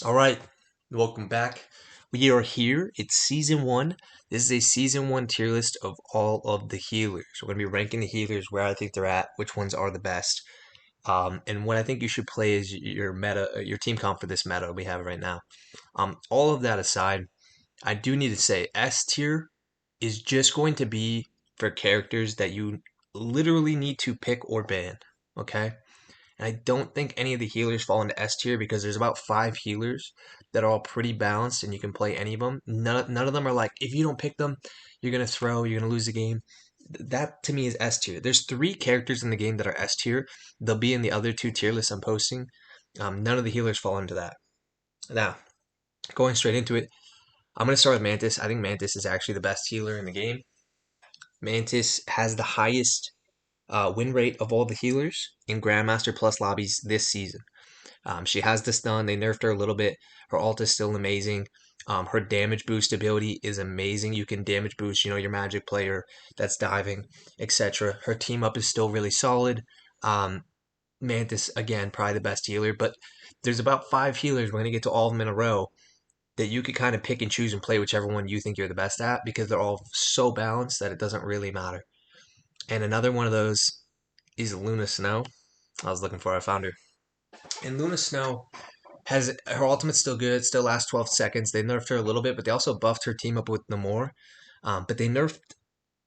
All right, welcome back. We are here. It's season one. This is a season one tier list of all of the healers. We're going to be ranking the healers where I think they're at, which ones are the best. And what I think you should play is your meta, your team comp for this meta we have right now. All of that aside, I do need to say S tier is just going to be for characters that you literally need to pick or ban. Okay? And I don't think any of the healers fall into S tier because there's about five healers that are all pretty balanced and you can play any of them. None of them are like, if you don't pick them, you're gonna lose the game. That to me is S tier. There's three characters in the game that are S tier. They'll be in the other two tier lists I'm posting. None of the healers fall into that. Now, going straight into it, I'm gonna start with Mantis. I think Mantis is actually the best healer in the game. Mantis has the highest win rate of all the healers in Grandmaster Plus lobbies this season. She has the stun. They nerfed her a little bit. Her ult is still amazing. Her damage boost ability is amazing. You can damage boost, your magic player that's diving, etc. Her team up is still really solid. Um, Mantis, again, probably the best healer, but there's about five healers. We're going to get to all of them in a row that you could kind of pick and choose and play whichever one you think you're the best at because they're all so balanced that it doesn't really matter. And another one of those is Luna Snow. I was looking for her, I found her. And Luna Snow has her ultimate's still good, still lasts 12 seconds. They nerfed her a little bit, but they also buffed her team up with Namor. But they nerfed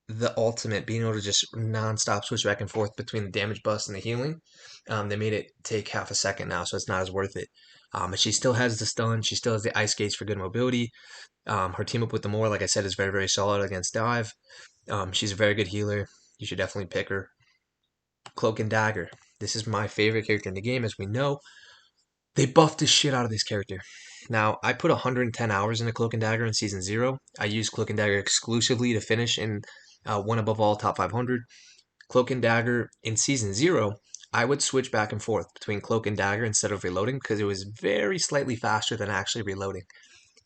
the ultimate, being able to just non-stop switch back and forth between the damage bust and the healing. They made it take half a second now, so it's not as worth it. But she still has the stun. She still has the ice gates for good mobility. Her team up with Namor, like I said, is very, very solid against dive. She's a very good healer. You should definitely pick her. Cloak and Dagger. This is my favorite character in the game, as we know. They buffed the shit out of this character. Now, I put 110 hours into Cloak and Dagger in Season 0. I used Cloak and Dagger exclusively to finish in one above all top 500. Cloak and Dagger in Season 0, I would switch back and forth between Cloak and Dagger instead of reloading because it was very slightly faster than actually reloading.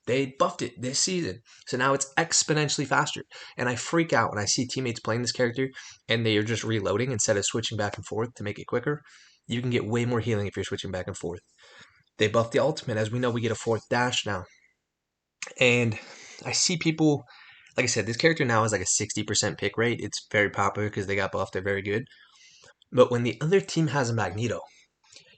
They buffed it this season. So now it's exponentially faster. And I freak out when I see teammates playing this character and they are just reloading instead of switching back and forth to make it quicker. You can get way more healing if you're switching back and forth. They buffed the ultimate. As we know, we get a fourth dash now. And I see people, like I said, this character now has like a 60% pick rate. It's very popular because they got buffed. They're very good. But when the other team has a Magneto,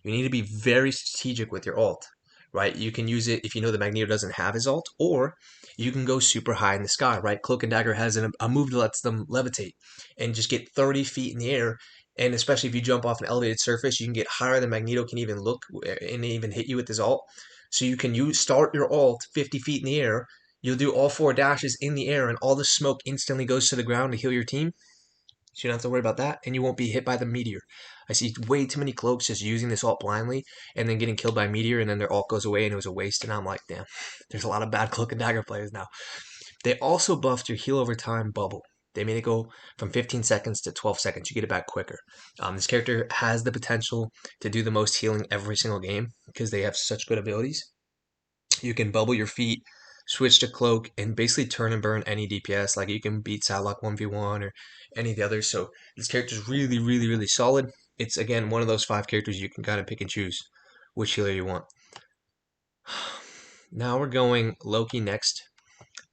you need to be very strategic with your ult, right? You can use it if you know the Magneto doesn't have his ult, or you can go super high in the sky, right? Cloak and Dagger has a move that lets them levitate and just get 30 feet in the air. And especially if you jump off an elevated surface, you can get higher than Magneto can even look and even hit you with his ult. So you can start your ult 50 feet in the air. You'll do all four dashes in the air, and all the smoke instantly goes to the ground to heal your team. So you don't have to worry about that, and you won't be hit by the meteor. I see way too many cloaks just using this ult blindly and then getting killed by meteor, and then their ult goes away and it was a waste. And I'm like, damn, there's a lot of bad cloak and dagger players now. They also buffed your heal over time bubble. They made it go from 15 seconds to 12 seconds. You get it back quicker. This character has the potential to do the most healing every single game because they have such good abilities. You can bubble your feet, switch to cloak, and basically turn and burn any DPS. Like you can beat Sadlock 1v1 or any of the others. So this character is really, really, really solid. It's again one of those five characters you can kind of pick and choose which healer you want. Now we're going Loki next.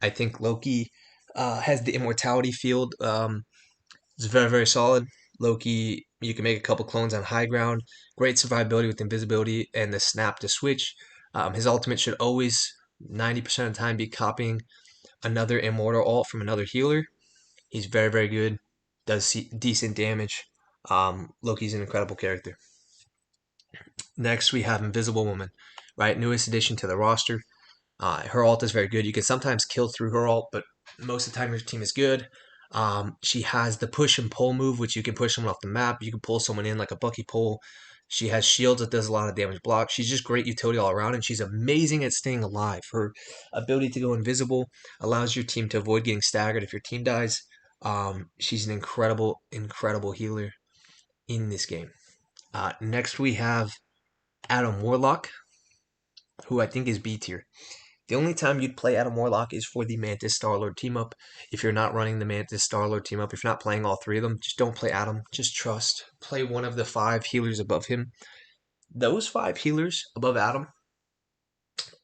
I think Loki has the immortality field. It's very, very solid. Loki, you can make a couple clones on high ground. Great survivability with invisibility and the snap to switch. His ultimate should always 90% of the time be copying another immortal ult from another healer. He's very, very good. Does decent damage. Loki's an incredible character. Next, we have Invisible Woman, right? Newest addition to the roster. Her ult is very good. You can sometimes kill through her ult, but most of the time your team is good. She has the push and pull move, which you can push someone off the map. You can pull someone in like a Bucky pull. She has shields that does a lot of damage block. She's just great utility all around, and she's amazing at staying alive. Her ability to go invisible allows your team to avoid getting staggered if your team dies. She's an incredible, incredible healer in this game. Next, we have Adam Warlock, who I think is B tier. The only time you'd play Adam Warlock is for the Mantis Star-Lord team-up. If you're not running the Mantis Star-Lord team-up, if you're not playing all three of them, just don't play Adam. Just trust. Play one of the five healers above him. Those five healers above Adam,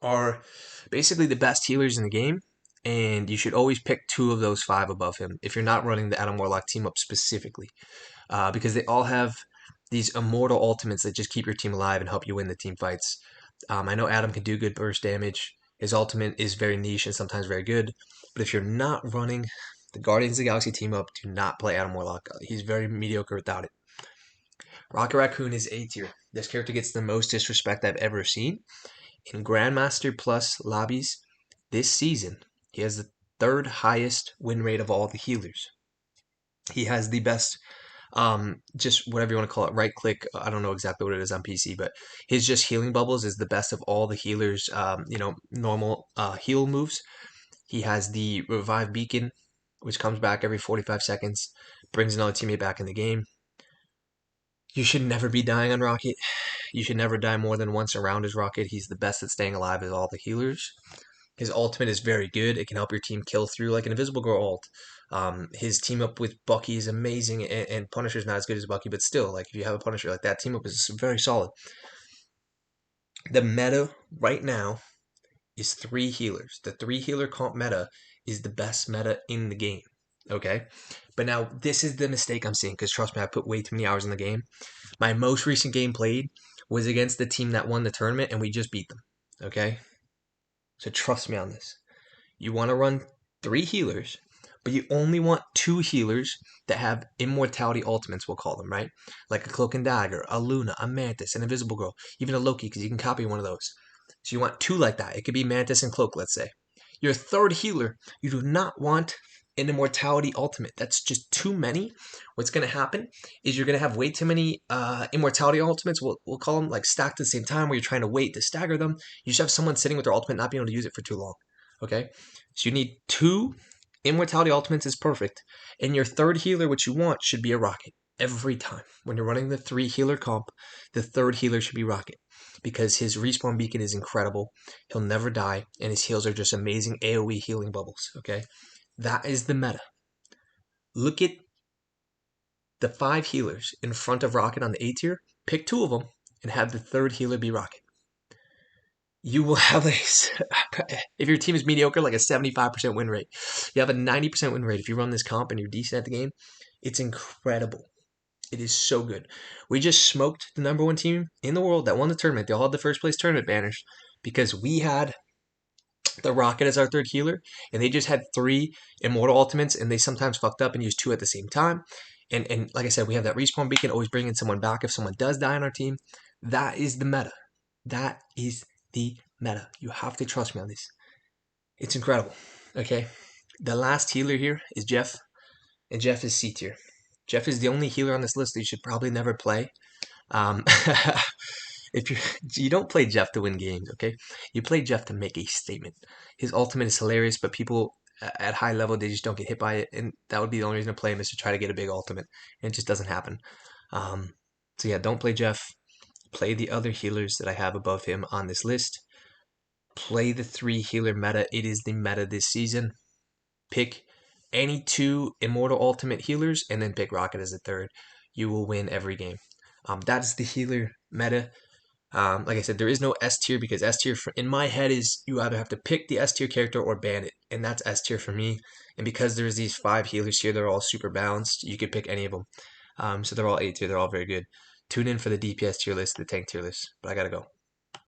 are basically the best healers in the game, and you should always pick two of those five above him if you're not running the Adam Warlock team up specifically, because they all have these immortal ultimates that just keep your team alive and help you win the team fights. I know Adam can do good burst damage. His ultimate is very niche and sometimes very good, but if you're not running the Guardians of the Galaxy team up, do not play Adam Warlock. He's very mediocre without it. Rocket Raccoon is A tier. This character gets the most disrespect I've ever seen. In Grandmaster Plus lobbies this season, he has the third highest win rate of all the healers. He has the best, just whatever you want to call it, right click. I don't know exactly what it is on PC, but his just healing bubbles is the best of all the healers, normal heal moves. He has the revive beacon, which comes back every 45 seconds, brings another teammate back in the game. You should never be dying on Rocket. You should never die more than once around his Rocket. He's the best at staying alive of all the healers. His ultimate is very good. It can help your team kill through like an Invisible Girl ult. His team up with Bucky is amazing, and Punisher's not as good as Bucky, but still, like if you have a Punisher like that, team up is very solid. The meta right now is three healers. The three healer comp meta is the best meta in the game. Okay? But now this is the mistake I'm seeing, because trust me, I put way too many hours in the game. My most recent game played was against the team that won the tournament, and we just beat them. Okay? So trust me on this. You want to run three healers, but you only want two healers that have immortality ultimates, we'll call them, right? Like a Cloak and Dagger, a Luna, a Mantis, an Invisible Girl, even a Loki, because you can copy one of those. So you want two like that. It could be Mantis and Cloak, let's say. Your third healer, you do not want an immortality ultimate. That's just too many. What's going to happen is you're going to have way too many immortality ultimates, we'll call them, like stacked at the same time, where you're trying to wait to stagger them. You just have someone sitting with their ultimate not being able to use it for too long. Okay? So you need two immortality ultimates is perfect. And your third healer, which you want, should be a Rocket. Every time. When you're running the three healer comp, the third healer should be Rocket. Because his respawn beacon is incredible. He'll never die, and his heals are just amazing AoE healing bubbles. Okay? That is the meta. Look at the five healers in front of Rocket on the A tier. Pick two of them and have the third healer be Rocket. You will have if your team is mediocre, like a 75% win rate. You have a 90% win rate if you run this comp and you're decent at the game. It's incredible. It is so good. We just smoked the number one team in the world that won the tournament. They all had the first place tournament banners because we had the Rocket as our third healer, and they just had three immortal ultimates, and they sometimes fucked up and used two at the same time. And like I said, we have that respawn beacon, always bringing someone back if someone does die on our team. That is the meta. That is the meta. You have to trust me on this. It's incredible. Okay. The last healer here is Jeff, and Jeff is C tier. Jeff is the only healer on this list that you should probably never play. Um, if you don't play Jeff to win games, okay? You play Jeff to make a statement. His ultimate is hilarious, but people at high level they just don't get hit by it, and that would be the only reason to play him is to try to get a big ultimate, and it just doesn't happen. So yeah, don't play Jeff. Play the other healers that I have above him on this list. Play the three healer meta. It is the meta this season. Pick any two immortal ultimate healers and then pick Rocket as the third. You will win every game. That's the healer meta. Like I said, there is no S tier because S tier in my head is you either have to pick the S tier character or ban it, and that's S tier for me. And because there's these five healers here, they're all super balanced. You could pick any of them. So they're all A tier. They're all very good. Tune in for the DPS tier list, the tank tier list. But I gotta go.